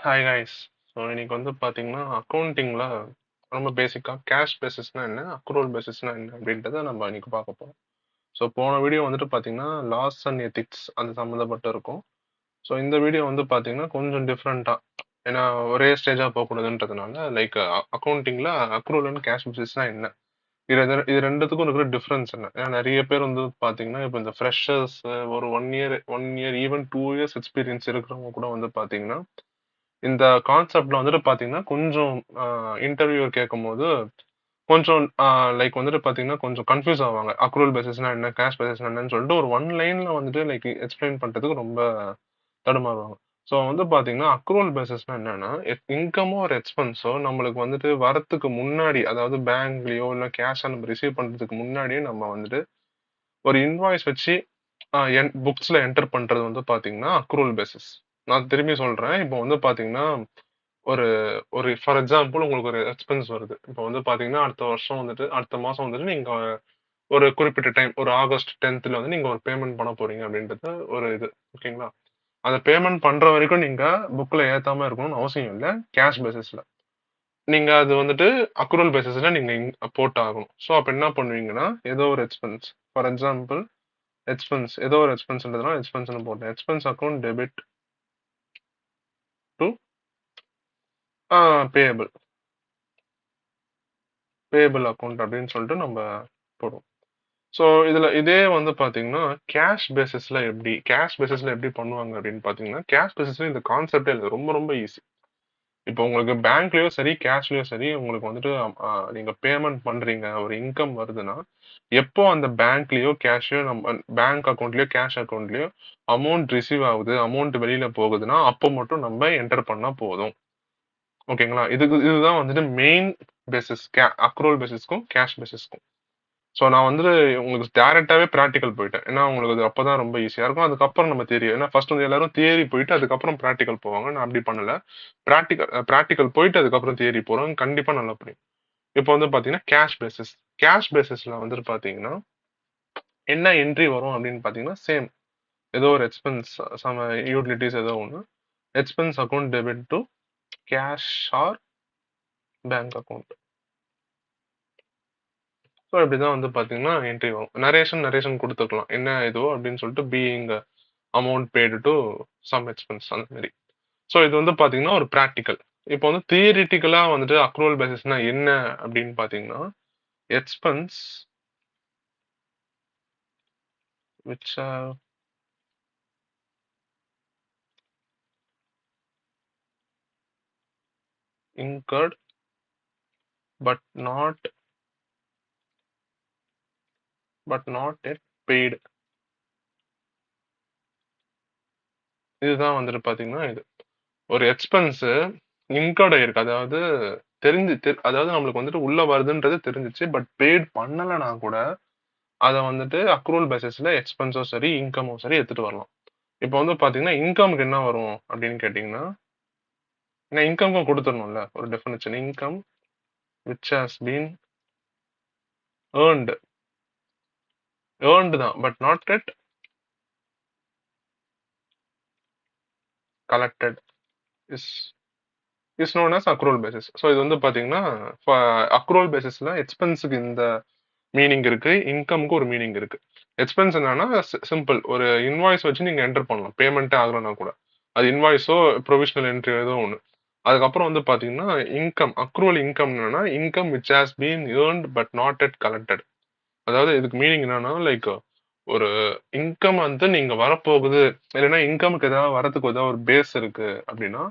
Hi guys. So இன்னைக்கு வந்து பார்த்தீங்கன்னா அக்கௌண்டிங்கில் ரொம்ப பேசிக்காக கேஷ் பேசிஸ்னா என்ன, அக்ரூவல் பேசிஸ்னா என்ன அப்படின்றத நம்ம இன்னைக்கு பார்க்க போகிறோம். ஸோ போன வீடியோ வந்துட்டு பார்த்தீங்கன்னா லாஸ் அண்ட் எத்திக்ஸ் அது சம்மந்தப்பட்டு இருக்கும். ஸோ இந்த வீடியோ வந்து பார்த்தீங்கன்னா கொஞ்சம் டிஃப்ரெண்ட்டாக, ஏன்னா ஒரே ஸ்டேஜாக போகக்கூடாதுன்றதுனால லைக் அக்கௌண்டிங்கில் அக்ரூவல் அண்ட் கேஷ் பேசிஸ்னா என்ன, இது ரெண்டுத்துக்கும் இருக்கிற டிஃப்ரென்ஸ் என்ன. ஏன்னா நிறைய பேர் வந்து பார்த்தீங்கன்னா இப்போ இந்த ஃப்ரெஷர்ஸ் ஒரு one year even 2 years experience இருக்கிறவங்க கூட வந்து பார்த்தீங்கன்னா இந்த கான்செப்ட்ல வந்துட்டு பாத்தீங்கன்னா கொஞ்சம் இன்டர்வியூ கேட்கும்போது கொஞ்சம் லைக் வந்துட்டு பாத்தீங்கன்னா கொஞ்சம் கன்ஃபியூஸ் ஆவாங்க. அக்ரூவல் பேசிஸ்னா என்ன, கேஷ் பேசிஸ்னா என்னன்னு சொல்லிட்டு ஒரு ஒன் லைன்ல வந்துட்டு லைக் எக்ஸ்பிளைன் பண்றதுக்கு ரொம்ப தடுமாறுவாங்க. ஸோ வந்து பாத்தீங்கன்னா அக்ரூவல் பேசிஸ்னா என்னன்னா இன்கமோ ஒரு எக்ஸ்பென்ஸோ நம்மளுக்கு வந்துட்டு வரத்துக்கு முன்னாடி, அதாவது பேங்க்லயோ இல்ல கேஷா நம்ம ரிசீவ் பண்றதுக்கு முன்னாடியே நம்ம வந்துட்டு ஒரு இன்வாய்ஸ் வச்சு புக்ஸ்ல என்டர் பண்றது வந்து பாத்தீங்கன்னா அக்ரூவல் பேசிஸ். நான் திரும்பி சொல்றேன். இப்போ வந்து பாத்தீங்கன்னா ஒரு ஒரு ஃபார் எக்ஸாம்பிள் உங்களுக்கு ஒரு எக்ஸ்பென்ஸ் வருது. இப்போ வந்து பாத்தீங்கன்னா அடுத்த வருஷம் வந்துட்டு அடுத்த மாசம் வந்துட்டு நீங்க ஒரு குறிப்பிட்ட டைம் ஒரு ஆகஸ்ட் 10th வந்து நீங்க ஒரு பேமெண்ட் பண்ண போறீங்க அப்படின்றது ஒரு இது. ஓகேங்களா? அந்த பேமெண்ட் பண்ற வரைக்கும் நீங்க புக்ல ஏத்தாம இருக்கணும்னு அவசியம் இல்ல. கேஷ் பேசிஸ்ல நீங்க அது வந்துட்டு அக்ரூவல் பேசிஸ்ல நீங்க போட்டு ஆகணும். ஸோ அப்ப என்ன பண்ணுவீங்கன்னா ஏதோ ஒரு எக்ஸ்பென்ஸ், ஃபார் எக்ஸாம்பிள் எக்ஸ்பென்ஸ், ஏதோ ஒரு எக்ஸ்பென்ஸ்ன்றதுனால எக்ஸ்பென்ஸ்னு போட்டேன். Expense account debit to payable, payable account அப்படின்னு சொல்லிட்டு நம்ம போடுவோம். ஸோ இதுல இதே வந்து பாத்தீங்கன்னா கேஷ் பேசிஸ்ல எப்படி பண்ணுவாங்க அப்படின்னு பாத்தீங்கன்னா, கேஷ் பேசிஸ்ல இந்த கான்செப்டே இல்லை, ரொம்ப ரொம்ப ஈஸி. இப்போ உங்களுக்கு பேங்க்லயோ சரி கேஷ்லயோ சரி உங்களுக்கு வந்துட்டு நீங்க பேமெண்ட் பண்றீங்க, ஒரு இன்கம் வருதுன்னா எப்போ அந்த பேங்க்லயோ கேஷோ நம்ம பேங்க் அக்கௌண்ட்லயோ கேஷ் அக்கௌண்ட்லயோ அமௌண்ட் ரிசீவ் ஆகுது, அமௌண்ட் வெளியில போகுதுன்னா அப்போ மட்டும் நம்ம என்டர் பண்ணா போதும். ஓகேங்களா? இதுதான் வந்துட்டு மெயின் பேசிஸ் அக்ரூவல் பேசிஸ்க்கும் கேஷ் பேசிஸ்க்கும். ஸோ நான் வந்துட்டு உங்களுக்கு டைரக்டாவே ப்ராக்டிகல் போயிட்டேன். ஏன்னா உங்களுக்கு அது அப்பதான் ரொம்ப ஈஸியா இருக்கும். அதுக்கப்புறம் நம்ம தியரி, ஏன்னா ஃபர்ஸ்ட் வந்து எல்லாரும் தியரி போயிட்டு அதுக்கப்புறம் ப்ராக்டிகல் போவாங்க. நான் அப்படி பண்ணல. ப்ராக்டிகல் போயிட்டு அதுக்கப்புறம் தியரி போறோம். கண்டிப்பா நல்லா புரியும். இப்போ வந்து பாத்தீங்கன்னா கேஷ் பேசிஸ். கேஷ் பேசிஸ்ல வந்துட்டு பாத்தீங்கன்னா என்ன என்ட்ரி வரும் அப்படின்னு பாத்தீங்கன்னா சேம், ஏதோ ஒரு எக்ஸ்பென்ஸ், சம் யூட்டிலிட்டிஸ் ஏதோ ஒன்று, expense account debit to cash R bank account. So இப்படிதான் வந்து பாத்தீங்கன்னா என்ட்ரி வரும். நரேஷன் கொடுத்துக்கலாம், என்ன இதுவோ அப்படின்னு சொல்லிட்டு being amount paid to some expense அந்த மாதிரி. ஸோ இது வந்து பாத்தீங்கன்னா ஒரு ப்ராக்டிக்கல். இப்போ வந்து தியரிட்டிக்கலா வந்துட்டு அக்ரூவல் பேசிஸ்னா என்ன அப்படின்னு பாத்தீங்கன்னா, expense which are incurred but not yet paid. இதுதான் வந்துட்டு பாத்தீங்கன்னா இது ஒரு எக்ஸ்பென்ஸ் இன்கர்ட் ஆயிருக்கு, அதாவது அதாவது நம்மளுக்கு வந்துட்டு உள்ள வருதுன்றது தெரிஞ்சிச்சு, பட் பெய்ட் பண்ணலைன்னா கூட அதை வந்துட்டு அக்ரூவல் பேசிஸ்ல எக்ஸ்பென்ஸோ சரி இன்கமோ சரி எடுத்துட்டு வரலாம். இப்போ வந்து பாத்தீங்கன்னா இன்கம்க்கு என்ன வரும் அப்படின்னு கேட்டீங்கன்னா, ஏன்னா இன்கம்க்கும் கொடுத்துடணும்ல ஒரு definition. Income which has been earned, earned தான் but not yet collected is known as accrual basis. So இது வந்து பாத்தீங்கன்னா அக்ரூவல் பேசிஸ்ல எக்ஸ்பென்ஸுக்கு இந்த மீனிங் இருக்கு, இன்கம்க்கு ஒரு மீனிங் இருக்கு. எக்ஸ்பென்ஸ் என்னன்னா சிம்பிள், ஒரு இன்வாய்ஸ் வச்சு நீங்க என்டர் பண்ணலாம், பேமெண்ட்டே ஆகலன்னா கூட. அது இன்வாய்ஸோ ப்ரொவிஷனல் என்ட்ரி ஏதோ ஒன்று. அதுக்கப்புறம் வந்து பாத்தீங்கன்னா இன்கம், அக்ரூவல் இன்கம் என்னன்னா income which has been earned but not yet collected. அதாவது இதுக்கு மீனிங் என்னன்னா லைக் ஒரு இன்கம் வந்து நீங்க வரப்போகுது, இல்லைன்னா இன்கமுக்கு ஏதாவது வரதுக்கு ஏதாவது ஒரு பேஸ் இருக்கு அப்படின்னா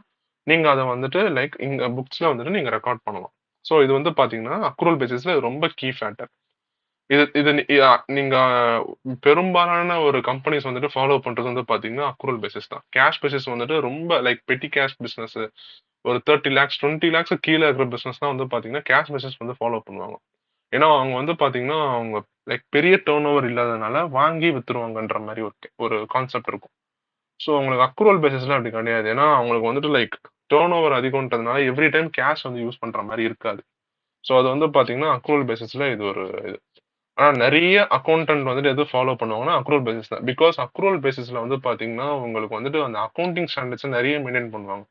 நீங்க அதை வந்துட்டு லைக் இங்க புக்ஸ்ல வந்துட்டு நீங்க ரெக்கார்ட் பண்ணலாம். ஸோ இது வந்து பாத்தீங்கன்னா அக்ரூவல் பேசிஸ்ல ரொம்ப கீ ஃபேக்டர். இது இது நீங்க பெரும்பாலான ஒரு கம்பெனிஸ் வந்துட்டு ஃபாலோ பண்றது வந்து பாத்தீங்கன்னா அக்ரூவல் பேசிஸ் தான். கேஷ் பேசிஸ் வந்துட்டு ரொம்ப லைக் பெட்டி கேஷ் பிசினஸ், ஒரு 30 lakhs 20 lakhs கீழே இருக்கிற பிசினஸ் தான் வந்து பாத்தீங்கன்னா கேஷ் பேசிஸ் வந்து ஃபாலோ பண்ணுவாங்க. ஏன்னா அவங்க வந்து பாத்தீங்கன்னா அவங்க லைக் பெரிய டேர்ன் ஓவர் இல்லாதனால வாங்கி வித்துருவாங்கன்ற மாதிரி ஒரு ஒரு கான்செப்ட் இருக்கும். ஸோ உங்களுக்கு அக்ரூவல் பேசிஸ்ல அப்படி கிடையாது. ஏன்னா அவங்களுக்கு வந்துட்டு லைக் டேர்ன் ஓவர் அதிகம்ன்றதுனால எவ்ரி டைம் கேஷ் வந்து யூஸ் பண்ற மாதிரி இருக்காது. ஸோ அது வந்து பாத்தீங்கன்னா அக்ரூவல் பேசிஸ்ல இது ஒரு இது. ஆனா நிறைய அக்கௌண்டன்ட் வந்துட்டு எது ஃபாலோ பண்ணுவாங்கன்னா அக்ரூவல் பேசிஸ் தான். பிகாஸ் அக்ரூவல் பேசிஸ்ல வந்து பாத்தீங்கன்னா உங்களுக்கு வந்துட்டு அந்த அக்கௌண்டிங் ஸ்டாண்டர்ட்ஸ் நிறைய மெயின்டைன் பண்ணுவாங்க.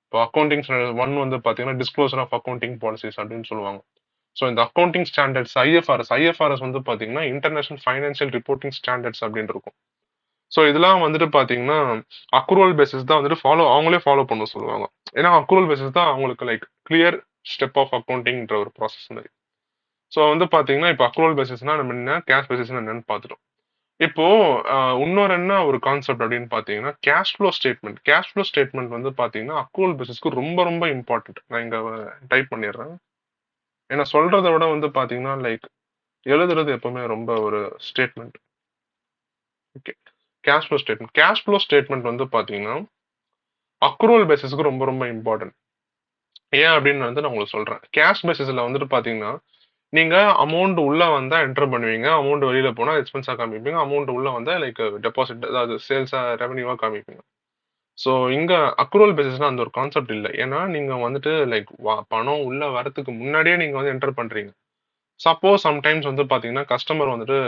இப்போ அக்கவுண்டிங் ஒன் வந்து பார்த்தீங்கன்னா டிஸ்க்ளோசர் ஆஃப் அக்கவுண்டிங் பாலிசிஸ் அப்படின்னு சொல்லுவாங்க. ஸோ இந்த அக்கவுண்டிங் ஸ்டாண்டர்ட்ஸ் ஐஎஃப்ஆர்எஸ் வந்து பார்த்தீங்கன்னா இன்டர்நேஷனல் ஃபைனான்சியல் ரிப்போர்ட்டிங் ஸ்டாண்டர்ட்ஸ் அப்படின்னு இருக்கும். ஸோ இதெல்லாம் வந்துட்டு பார்த்தீங்கன்னா அக்ரூவல் பேசிஸ் தான் வந்துட்டு அவங்களே ஃபாலோ பண்ண சொல்லுவாங்க. ஏன்னா அக்ரூவல் பேசிஸ் தான் அவங்களுக்கு லைக் கிளியர் ஸ்டெப் ஆஃப் அக்கவுண்டிங்ன்ற ஒரு ப்ராசஸ் மாதிரி. ஸோ வந்து பார்த்தீங்கன்னா இப்போ அக்ரூவல் பேசிஸ்னா நம்ம என்ன, கேஷ் பேசிஸ்னா என்னன்னு பார்த்துட்டோம். இப்போ இன்னொரு என்ன ஒரு கான்செப்ட் அப்படின்னு பார்த்தீங்கன்னா cash flow statement. Cash flow statement வந்து பார்த்தீங்கன்னா அக்ரூவல் பேசிஸ்க்கு ரொம்ப ரொம்ப இம்பார்ட்டன்ட். நான் இங்க டைப் பண்ணிடுறேன். ஏன்னா சொல்றதை விட வந்து பார்த்தீங்கன்னா லைக் எழுதுறது எப்பவுமே ரொம்ப ஒரு statement. Okay, cash flow statement. Cash flow statement வந்து பார்த்தீங்கன்னா அக்ரூவல் பேசிஸ்க்கு ரொம்ப ரொம்ப இம்பார்ட்டன்ட். ஏன் அப்படின்னு வந்து நான் உங்களுக்கு சொல்றேன். கேஷ் பேசிஸ்ல வந்துட்டு பார்த்தீங்கன்னா நீங்க அமௌண்ட் உள்ள வந்தா என்டர் பண்ணுவீங்க. அமௌண்ட் வெளியில போனா எக்ஸ்பென்ஸா காமிப்பீங்க. அமௌண்ட் உள்ள வந்தா லைக் டெபாசிட் அதாவது சேல்ஸா ரெவென்யூவா காமிப்பீங்க. ஸோ இங்க அக்ரூவல் பேசிஸ்ல அந்த ஒரு கான்செப்ட் இல்ல. ஏன்னா நீங்க வந்துட்டு லைக் பணம் உள்ள வரதுக்கு முன்னாடியே நீங்க வந்து என்டர் பண்றீங்க. சப்போஸ் சம்டைம்ஸ் வந்து பாத்தீங்கன்னா கஸ்டமர் வந்துட்டு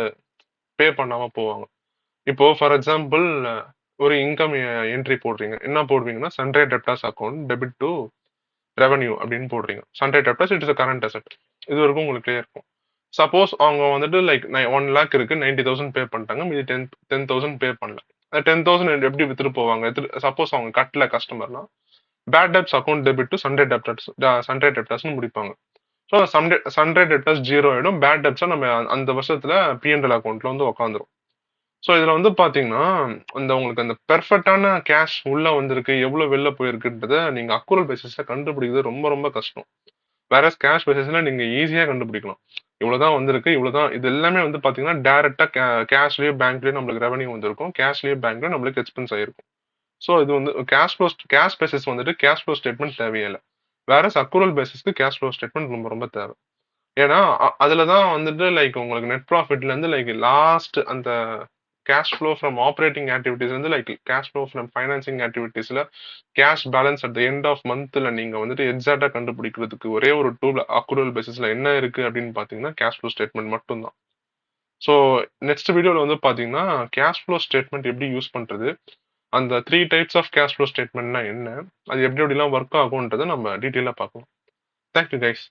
பே பண்ணாம போவாங்க. இப்போ ஃபார் எக்ஸாம்பிள் ஒரு இன்கம் என்ட்ரி போடுறீங்க. என்ன போடுவீங்கன்னா sundry debtors account debit to revenue அப்படின்னு போடுறீங்க. Sundry debtors it is a current asset. இது வரைக்கும் உங்களுக்கு கிளியர் இருக்கும். சப்போஸ் அவங்க வந்துட்டு லைக் 1 லேக் இருக்கு 90,000 பே பண்ணிட்டாங்க, மீதி 10,000 பே பண்ணல. 10,000 எப்படி வித்துட்டு போவாங்க? சப்போஸ் அவங்க கட்டல கஸ்டமர்னா bad debts account debit to sundry debtors முடிப்பாங்க. ஸோ சன்ட்ரே டெப்டர்ஸ் ஜீரோ ஆயிடும். பேட் டெப்ட்ஸா நம்ம அந்த வருஷத்துல பிஎன்எல் அக்கௌண்ட்ல வந்து உட்காந்துரும். ஸோ இதுல வந்து பாத்தீங்கன்னா அந்த உங்களுக்கு அந்த பெர்ஃபெக்டான கேஷ் உள்ள வந்திருக்கு எவ்வளவு வெளில போயிருக்குன்றத நீங்க அக்ரூவல் பேசிஸ்ல கண்டுபிடிக்கிறது ரொம்ப ரொம்ப கஷ்டம். வேற கேஷ் பேசிஸ்ல நீங்க ஈஸியா கண்டுபிடிக்கலாம். இவ்வளவுதான் வந்திருக்கு, இவ்வளவுதான். இது எல்லாமே வந்து பாத்தீங்கன்னா டைரக்டா கேஷ்லயே பேங்க்லயே நம்மளுக்கு ரெவன்யூ வந்திருக்கும், கேஷ்லயே பேங்க்ல நம்மளுக்கு எக்ஸ்பென்ஸ் ஆயிருக்கும். ஸோ இது வந்து கேஷ் பேசிஸ் வந்துட்டு கேஷ் ஃப்ளோ ஸ்டேட்மெண்ட் தேவையில்லை. வேற அக்ரூவல் பேசிஸ்க்கு கேஷ் ஃப்ளோ ஸ்டேட்மெண்ட் ரொம்ப ரொம்ப தேவை. ஏன்னா அதுலதான் வந்துட்டு லைக் உங்களுக்கு நெட் ப்ராஃபிட்ல இருந்து லைக் லாஸ்ட் அந்த cash flow from operating activities வந்து like cash flow from financing ஆக்டிவிட்டிஸ்ல cash balance at the end of மந்த்ல நீங்க வந்துட்டு எக்ஸாக்டா கண்டுபிடிக்கிறதுக்கு ஒரே ஒரு டூல் அக்ரூவல் பேசிஸ்ல என்ன இருக்கு அப்படின்னு பாத்தீங்கன்னா கேஷ் ஃப்ளோ ஸ்டேட்மெண்ட் மட்டும் தான். ஸோ நெக்ஸ்ட் வீடியோல வந்து பாத்தீங்கன்னா கேஷ் ஃப்ளோ ஸ்டேட்மெண்ட் எப்படி யூஸ் பண்றது, அந்த 3 டைப்ஸ் ஆஃப் கேஷ் ஃப்ளோ ஸ்டேட்மெண்ட்னா என்ன, அது எப்படி எப்படிலாம் ஒர்க் ஆகும்ன்றதை நம்ம டீட்டெயிலா பார்க்கலாம். Thank you guys.